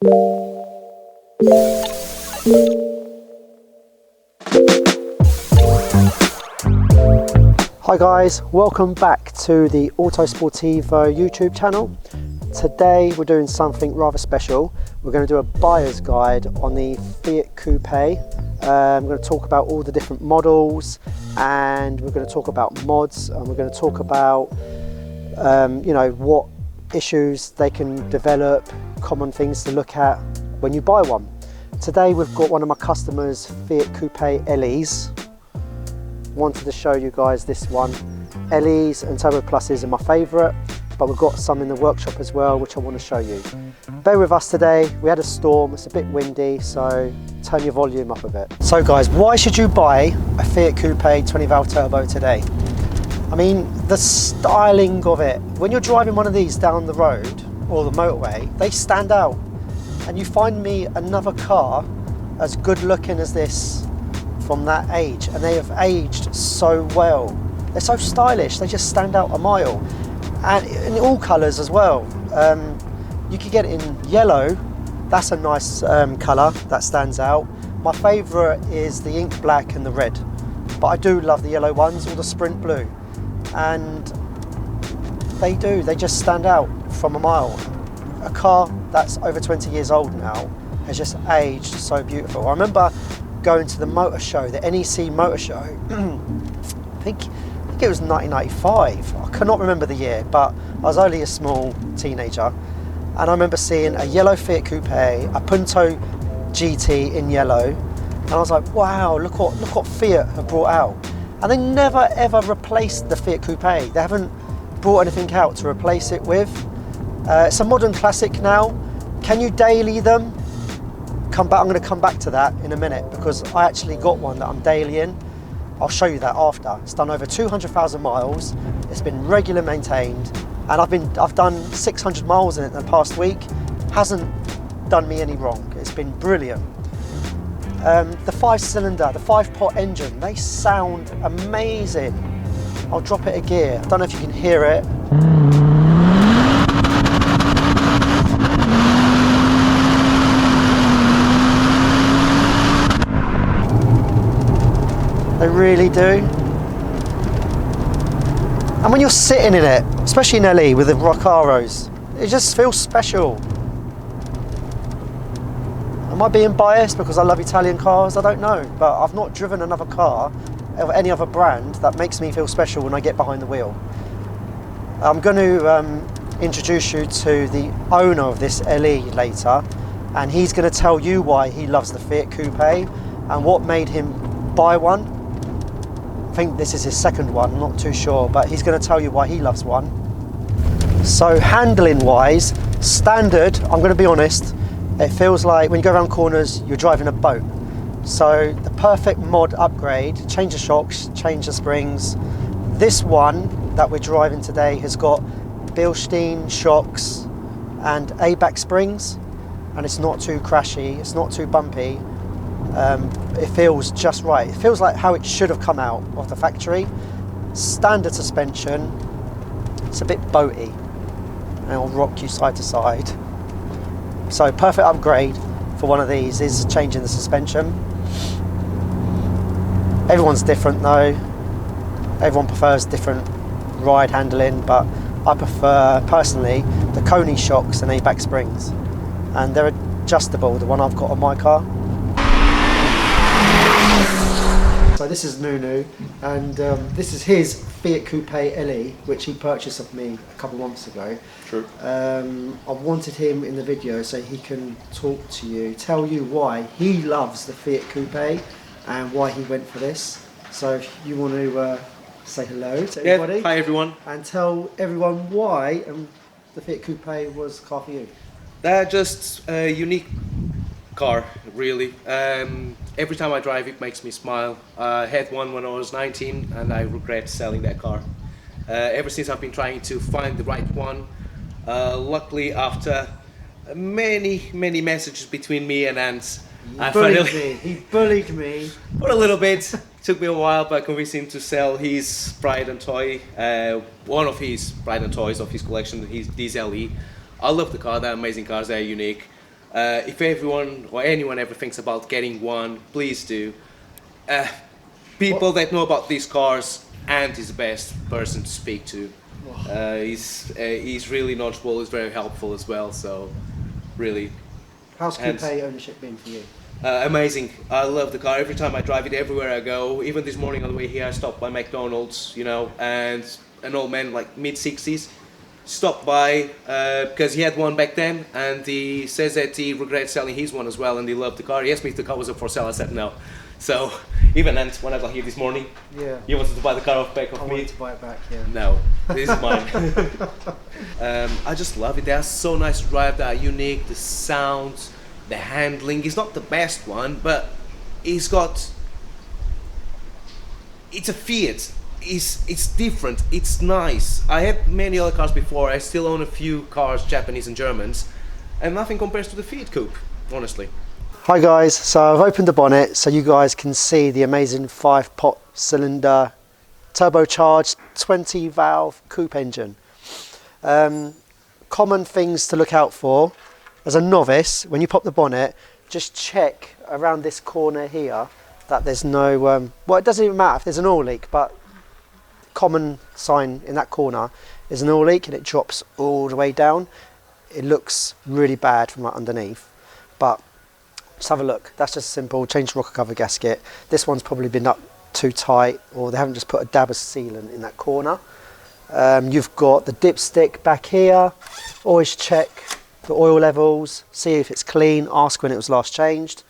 Hi guys, welcome back to the Autosportivo YouTube channel. Today we're doing something rather special. We're going to do a buyer's guide on the Fiat Coupe. I'm going to talk about all the different models, and we're going to talk about mods, and we're going to talk about you know, what issues they can develop, common things to look at when you buy one. Today we've got one of my customers' Fiat Coupe LEs. Wanted to show you guys this one. LEs and Turbo Pluses are my favourite, but we've got some in the workshop as well, which I want to show you. Bear with us today. We had a storm, it's a bit windy, so turn your volume up a bit. So guys, why should you buy a Fiat Coupe 20 valve turbo today? I mean, the styling of it. When you're driving one of these down the road or the motorway, they stand out. And you find me another car as good looking as this from that age, and they have aged so well. They're so stylish, they just stand out a mile. And in all colours as well. You could get it in yellow, that's a nice colour that stands out. My favourite is the ink black and the red, but I do love the yellow ones or the sprint blue. And they just stand out from a mile. A car that's over 20 years old now has just aged so beautiful. I remember going to the motor show, the NEC motor show, I think it was 1995. I cannot remember the year, but I was only a small teenager. And I remember seeing a yellow Fiat Coupe, a Punto GT in yellow, and I was like, wow, look what Fiat have brought out. And they never ever replaced the Fiat Coupe. They haven't brought anything out to replace it with. It's a modern classic now. Can you daily them? I'm going to come back to that in a minute, because I actually got one that I'm dailying. I'll show you that after. It's done over 200,000 miles. It's been regularly maintained, and I've done 600 miles in it in the past week. Hasn't done me any wrong. It's been brilliant. The 5-cylinder, the 5-pot engine, they sound amazing. I'll drop it a gear. I don't know if you can hear it. They really do. And when you're sitting in it, especially in LE with the Roccaros, it just feels special. Am I being biased because I love Italian cars? I don't know, but I've not driven another car of any other brand that makes me feel special when I get behind the wheel. I'm going to introduce you to the owner of this LE later, and he's going to tell you why he loves the Fiat Coupe and what made him buy one. I think this is his second one, I'm not too sure, but he's going to tell you why he loves one. So handling wise, standard, I'm going to be honest, it feels like when you go around corners, you're driving a boat. So the perfect mod upgrade, change the shocks, change the springs. This one that we're driving today has got Bilstein shocks and ABAC springs, and it's not too crashy, it's not too bumpy. It feels just right. It feels like how it should have come out of the factory. Standard suspension, it's a bit boaty, and it'll rock you side to side. So perfect upgrade for one of these is changing the suspension. Everyone's different though. Everyone prefers different ride handling, but I prefer personally the Koni shocks and ABAC springs, and they're adjustable, the one I've got on my car. So this is Nuno, and this is his Fiat Coupe LE, which he purchased of me a couple of months ago. True. I wanted him in the video so he can talk to you, tell you why he loves the Fiat Coupe and why he went for this. So if you want to say hello to everybody. Hi everyone. And tell everyone why the Fiat Coupe was the car for you. They're just a unique car, really. Every time I drive it makes me smile. I had one when I was 19 and I regret selling that car. Ever since I've been trying to find the right one. Luckily, after many messages between me and Ant, He bullied me for a little bit. Took me a while, but convinced him to sell his pride and toy, one of his pride and toys of his collection, these LE. I love the car, they're amazing cars, they're unique. If everyone or anyone ever thinks about getting one, please do. People that know about these cars, Ant is the best person to speak to. He's really knowledgeable, he's very helpful as well, so really. How's coupe ownership been for you? Amazing. I love the car. Every time I drive it, everywhere I go. Even this morning on the way here, I stopped by McDonald's, you know, and an old man, like mid-60s, stopped by because he had one back then, and he says that he regrets selling his one as well, and he loved the car. He asked me if the car was up for sale. I said no. So even then, when I got here this morning, he wanted to buy the car off back of me. I wanted to buy it back, yeah. No, this is mine. I just love it. They are so nice to drive. They are unique. The sound, the handling is not the best one, but it's a Fiat. It's different. It's nice. I had many other cars before. I still own a few cars, Japanese and Germans, and nothing compares to the Fiat coupe, honestly. Hi guys, so I've opened the bonnet so you guys can see the amazing 5-pot cylinder turbocharged 20 valve coupe engine. Common things to look out for as a novice: when you pop the bonnet, just check around this corner here that there's no well, it doesn't even matter if there's an oil leak, but common sign in that corner is an oil leak and it drops all the way down. It looks really bad from like underneath, but just have a look. That's just simple. Change the rocker cover gasket. This one's probably been up too tight, or they haven't just put a dab of sealant in that corner. You've got the dipstick back here. Always check the oil levels, see if it's clean, ask when it was last changed.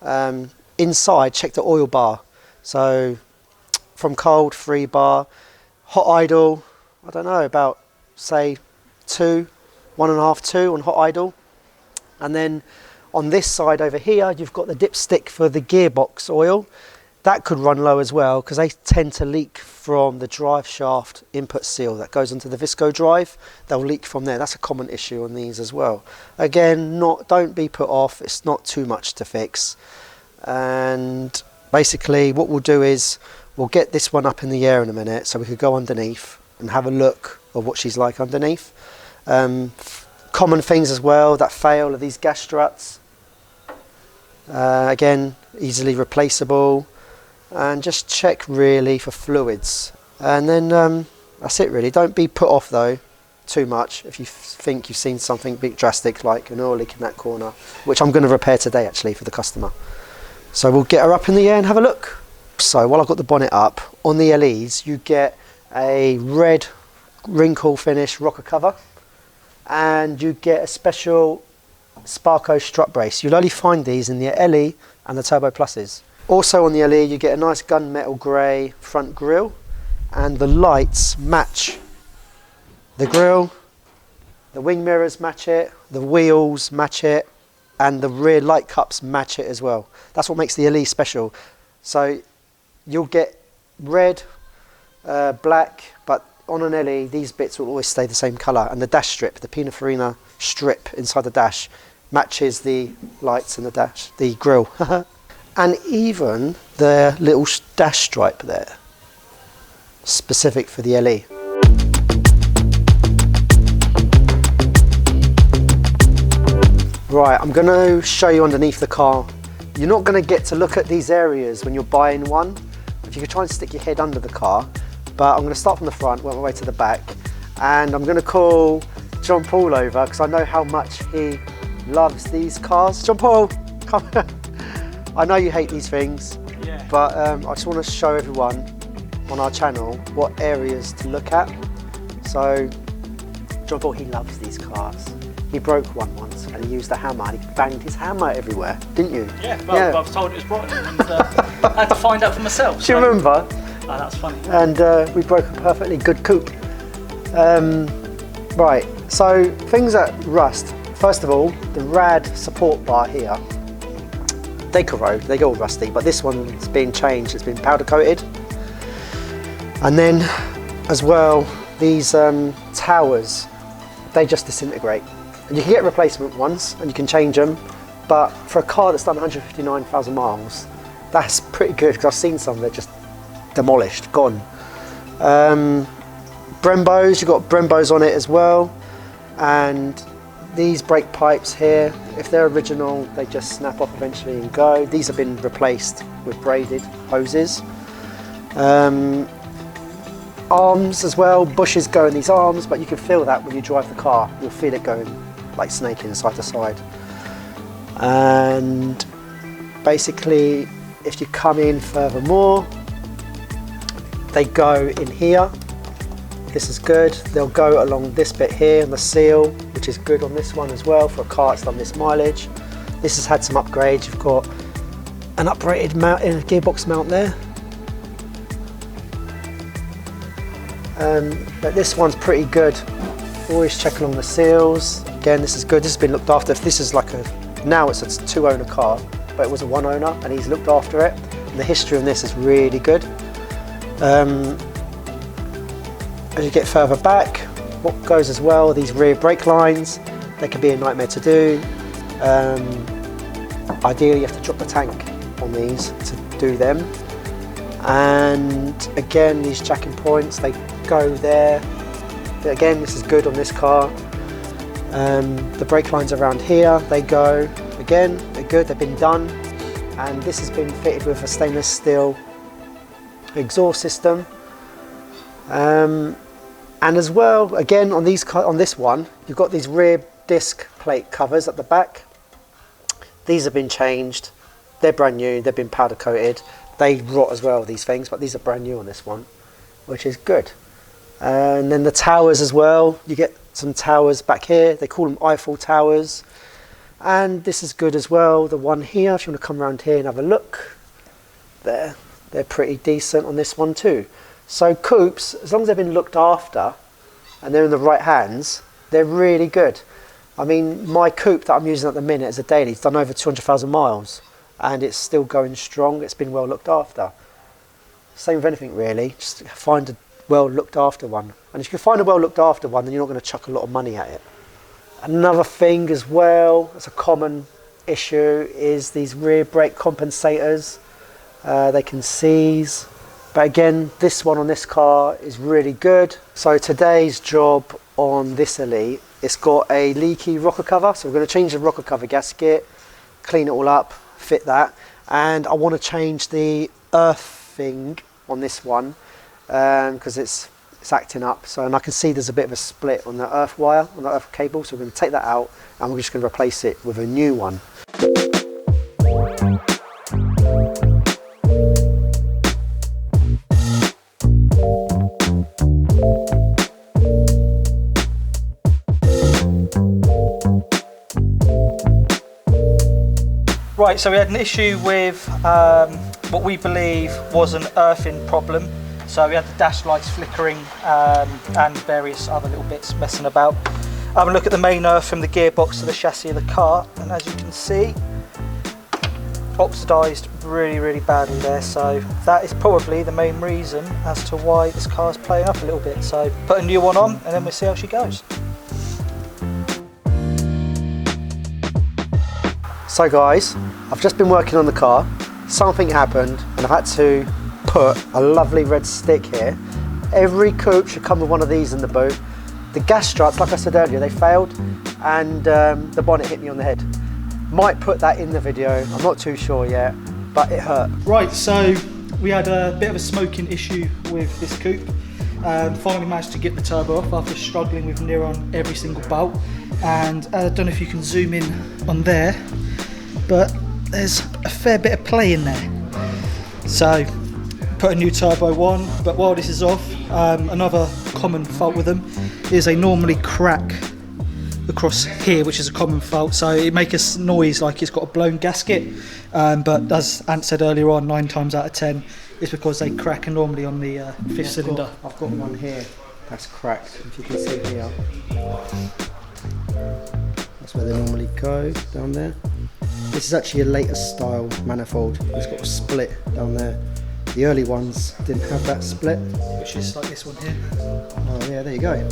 Inside, check the oil bar. So from cold, 3 bar. Hot idle, I don't know, about say 2, 1.5, 2 on hot idle. And then on this side over here, you've got the dipstick for the gearbox oil. That could run low as well, because they tend to leak from the drive shaft input seal that goes into the Visco drive. They'll leak from there. That's a common issue on these as well. Again, don't be put off. It's not too much to fix. And basically what we'll do is we'll get this one up in the air in a minute, so we could go underneath and have a look at what she's like underneath. Common things as well that fail are these gas struts. Again, easily replaceable, and just check really for fluids, and then that's it really. Don't be put off though too much if you think you've seen something big drastic like an oil leak in that corner, which I'm going to repair today actually for the customer. So we'll get her up in the air and have a look. So while I've got the bonnet up, on the LEs you get a red wrinkle finish rocker cover, and you get a special Sparco strut brace. You'll only find these in the LE and the Turbo Pluses. Also on the LE you get a nice gunmetal grey front grille, and the lights match the grille, the wing mirrors match it, the wheels match it, and the rear light cups match it as well. That's what makes the LE special. So you'll get red, black, but on an LE these bits will always stay the same colour, and the dash strip, the Pininfarina strip inside the dash, matches the lights and the dash, the grille. And even the little dash stripe there, specific for the LE. Right, I'm going to show you underneath the car. You're not going to get to look at these areas when you're buying one. If you could try and stick your head under the car, but I'm going to start from the front, work my way to the back, and I'm going to call John Paul over because I know how much he loves these cars. John Paul, come. I know you hate these things, yeah, but I just want to show everyone on our channel what areas to look at. So John Paul, he loves these cars. He broke one once and he used a hammer and he banged his hammer everywhere, didn't you? Yeah, well, yeah. I was told it was rotten and I had to find out for myself. Do you remember? Oh, that's funny. And we broke a perfectly good coupe. Right, so things that rust. First of all, the rad support bar here, they corrode, they go all rusty, but this one's been changed, it's been powder coated. And then as well, these towers, they just disintegrate. And you can get replacement ones and you can change them, but for a car that's done 159,000 miles, that's pretty good, because I've seen some that are just demolished, gone. Brembos, you've got Brembos on it as well, and These brake pipes here, if they're original, they just snap off eventually and go. These have been replaced with braided hoses. Arms as well, bushes go in these arms, but you can feel that when you drive the car. You'll feel it going like snaking side to side. And basically, if you come in furthermore, they go in here. This is good. They'll go along this bit here on the seal, which is good on this one as well for a car that's done this mileage. This has had some upgrades. You've got an uprated mount in a gearbox mount there. But this one's pretty good. Always check along the seals. Again, this is good. This has been looked after. If this is like now it's a 2-owner car, but it was a 1-owner and he's looked after it. And the history on this is really good. As you get further back, what goes as well, these rear brake lines, they can be a nightmare to do. Ideally you have to drop the tank on these to do them. And again, these jacking points, they go there. But again, this is good on this car. The brake lines around here, they go. Again, they're good, they've been done. And this has been fitted with a stainless steel exhaust system. And as well, again on this one, you've got these rear disc plate covers at the back. These have been changed. They're brand new. They've been powder coated. They rot as well, these things, but these are brand new on this one, which is good. And then the towers as well. You get some towers back here. They call them Eiffel towers. And this is good as well. The one here, if you want to come around here and have a look, they're pretty decent on this one too. So coupes, as long as they've been looked after and they're in the right hands, they're really good. I mean, my coupe that I'm using at the minute as a daily, it's done over 200,000 miles and it's still going strong. It's been well looked after. Same with anything really, just find a well looked after one. And if you can find a well looked after one, then you're not going to chuck a lot of money at it. Another thing as well, that's a common issue, is these rear brake compensators. They can seize. But again, this one on this car is really good. So today's job on this Elite, it's got a leaky rocker cover. So we're going to change the rocker cover gasket, clean it all up, fit that. And I want to change the earthing on this one because it's acting up. So, and I can see there's a bit of a split on the earth wire, on the earth cable. So we're going to take that out and we're just going to replace it with a new one. Right, so we had an issue with what we believe was an earthing problem. So we had the dash lights flickering and various other little bits messing about. Have a look at the main earth from the gearbox to the chassis of the car, and as you can see, oxidised really badly there. So that is probably the main reason as to why this car is playing up a little bit. So put a new one on and then we'll see how she goes. So guys, I've just been working on the car, something happened and I've had to put a lovely red stick here. Every coupe should come with one of these in the boot. The gas struts, like I said earlier, they failed and the bonnet hit me on the head. Might put that in the video, I'm not too sure yet, but it hurt. Right, so we had a bit of a smoking issue with this coupe. Finally managed to get the turbo off after struggling with near on every single bolt. And I don't know if you can zoom in on there, but there's a fair bit of play in there. So put a new turbo on, but while this is off, another common fault with them is they normally crack across here, which is a common fault. So it makes a noise like it's got a blown gasket, but as Ant said earlier on, 9 times out of 10 it's because they crack normally on the fifth cylinder. I've got one here that's cracked, if you can see here. That's where they normally go, down there. This is actually a later style manifold. It's got a split down there. The early ones didn't have that split. Which is like this one here. Oh yeah, there you go.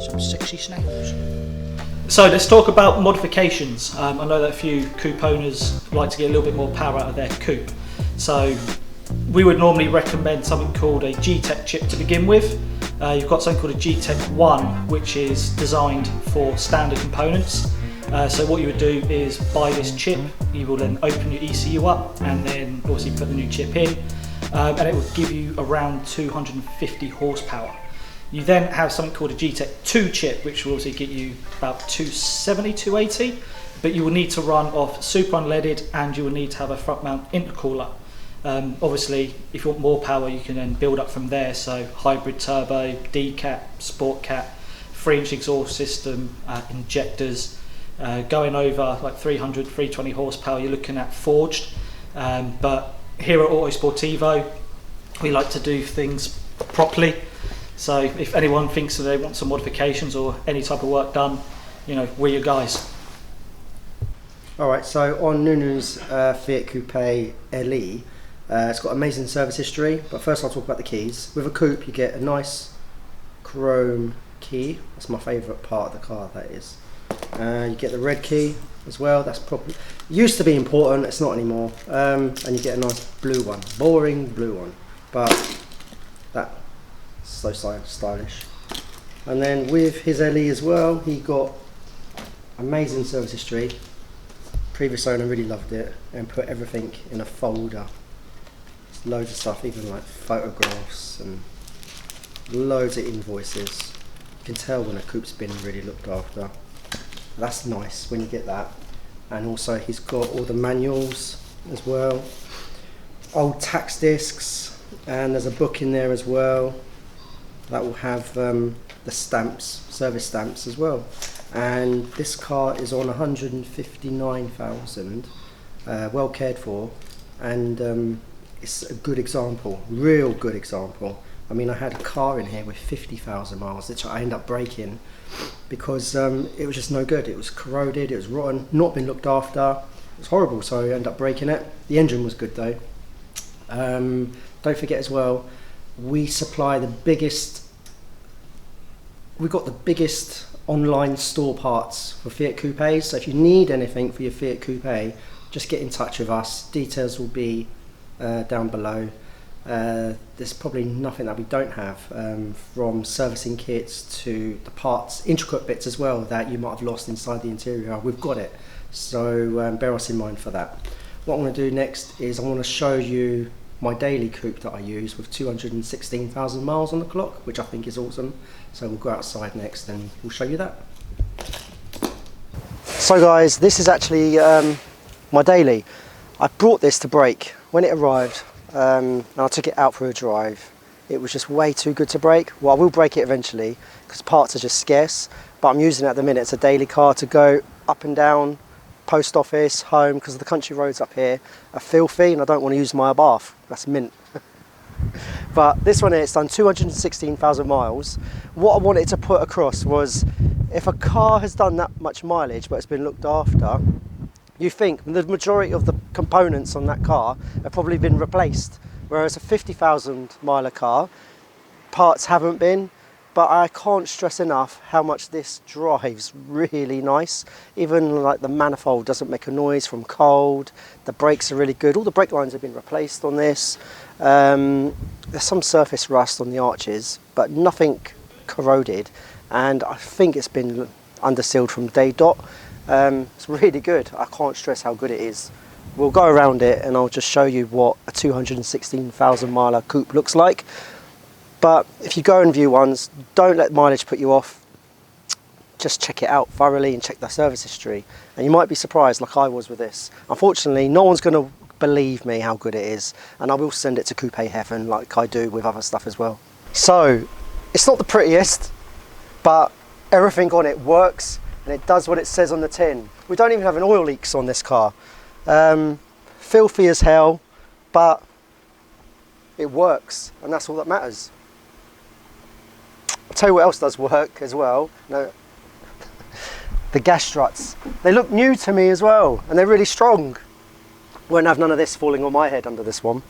Some sexy snails. So let's talk about modifications. I know that a few coupe owners like to get a little bit more power out of their coupe. So we would normally recommend something called a G-Tech chip to begin with. You've got something called a G-Tech 1, which is designed for standard components. So what you would do is buy this chip, you will then open your ECU up and then obviously put the new chip in, and it will give you around 250 horsepower. You then have something called a G-Tech 2 chip, which will also get you about 270, 280, but you will need to run off super unleaded and you will need to have a front mount intercooler. Obviously, if you want more power, you can then build up from there, so hybrid turbo, D-cap, sport cap, 3-inch exhaust system, injectors, going over like 300, 320 horsepower, you're looking at forged. But here at Autosportivo, we like to do things properly. So if anyone thinks that they want some modifications or any type of work done, you know, we're your guys. Alright, so on Nuno's Fiat Coupe LE, it's got amazing service history, but first I'll talk about the keys. With a coupe you get a nice chrome key. That's my favourite part of the car, that is. You get the red key as well. That's probably used to be important, it's not anymore. And you get a nice blue one, boring blue one, but that's so stylish. And then with his LE as well, he got amazing service history. Previous owner really loved it and put everything in a folder. Loads of stuff, even like photographs and loads of invoices. You can tell when a coupe's been really looked after. That's nice when you get that. And also he's got all the manuals as well, old tax discs, and there's a book in there as well that will have the stamps, service stamps as well. And this car is on 159,000, well cared for, and it's a good example, real good example. I mean, I had a car in here with 50,000 miles, which I ended up breaking because it was just no good. It was corroded, it was rotten, not been looked after. It was horrible, so I ended up breaking it. The engine was good though. Don't forget as well, we supply the biggest, we've got the biggest online store parts for Fiat Coupes. So if you need anything for your Fiat Coupe, just get in touch with us. Details will be down below. There's probably nothing that we don't have, from servicing kits to the parts, intricate bits as well that you might have lost inside the interior. We've got it, so bear us in mind for that. What I'm going to do next is I want to show you my daily coupe that I use with 216,000 miles on the clock, which I think is awesome. So we'll go outside next and we'll show you that. So guys, this is actually my daily. I brought this to break. When it arrived, and I took it out for a drive, it was just way too good to break. Well, I will break it eventually because parts are just scarce, but I'm using it at the minute. It's a daily car to go up and down, post office, home, because the country roads up here are filthy and I don't want to use my bath. That's mint. But this one here, it's done 216,000 miles. What I wanted to put across was, if a car has done that much mileage but it's been looked after, you think the majority of the components on that car have probably been replaced, whereas a 50,000 miler car, parts haven't been. But I can't stress enough how much this drives really nice. Even like the manifold doesn't make a noise from cold. The brakes are really good. All the brake lines have been replaced on this. There's some surface rust on the arches, but nothing corroded. And I think it's been undersealed from day dot. It's really good. I can't stress how good it is. We'll go around it and I'll just show you what a 216,000 miler coupe looks like. But if you go and view ones, don't let mileage put you off. Just check it out thoroughly and check the service history. And you might be surprised like I was with this. Unfortunately, no one's going to believe me how good it is. And I will send it to Coupe Heaven like I do with other stuff as well. So, it's not the prettiest, but everything on it works. And it does what it says on the tin. We don't even have an oil leaks on this car. Filthy as hell, but it works, and that's all that matters. I'll tell you what else does work as well. No, the gas struts. They look new to me as well, and they're really strong. Won't have none of this falling on my head under this one.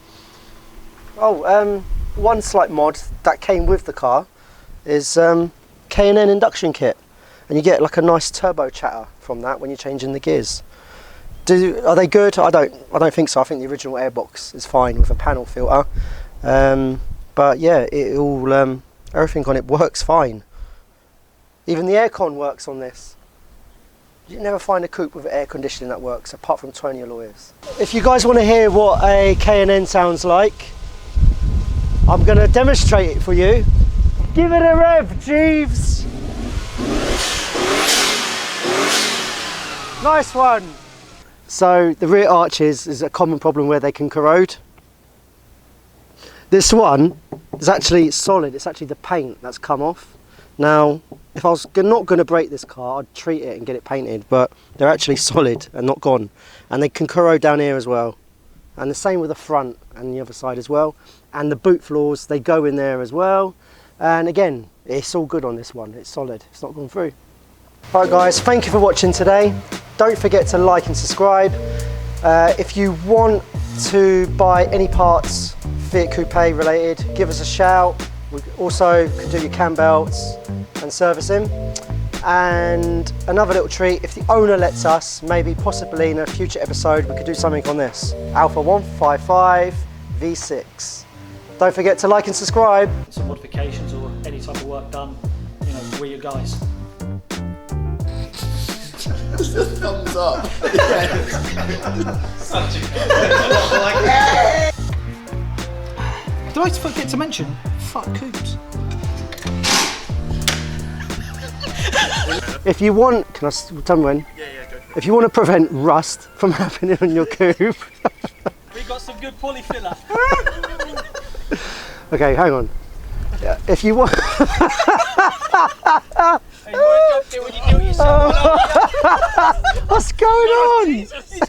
Oh, one slight mod that came with the car is N Induction Kit. And you get like a nice turbo chatter from that when you're changing the gears. Are they good? I don't think so. I think the original airbox is fine with a panel filter. But yeah, everything on it works fine. Even the aircon works on this. You never find a coupe with air conditioning that works, apart from Tony Lawyers. If you guys want to hear what a K&N sounds like, I'm going to demonstrate it for you. Give it a rev, Jeeves! Nice one! So the rear arches is a common problem where they can corrode. This one is actually solid, it's actually the paint that's come off. Now, if I was not going to break this car, I'd treat it and get it painted, but they're actually solid and not gone. And they can corrode down here as well. And the same with the front and the other side as well. And the boot floors, they go in there as well. And again, it's all good on this one, it's solid, it's not gone through. Alright guys, thank you for watching today. Don't forget to like and subscribe. If you want to buy any parts Fiat Coupe related, give us a shout. We also can do your cam belts and servicing. And another little treat, if the owner lets us, maybe possibly in a future episode, we could do something on this. Alpha 155 V6. Don't forget to like and subscribe. Some modifications or any type of work done, you know, we're your guys. Just thumbs up. Such a Did I forget to mention? Fuck coupes. If you want, can I tell me when? Yeah, go. If you want to prevent rust from happening on your coupe. We got some good poly filler. Okay, hang on. Yeah, if you want. Hey, you want to jump in when you do it yourself? What's going on?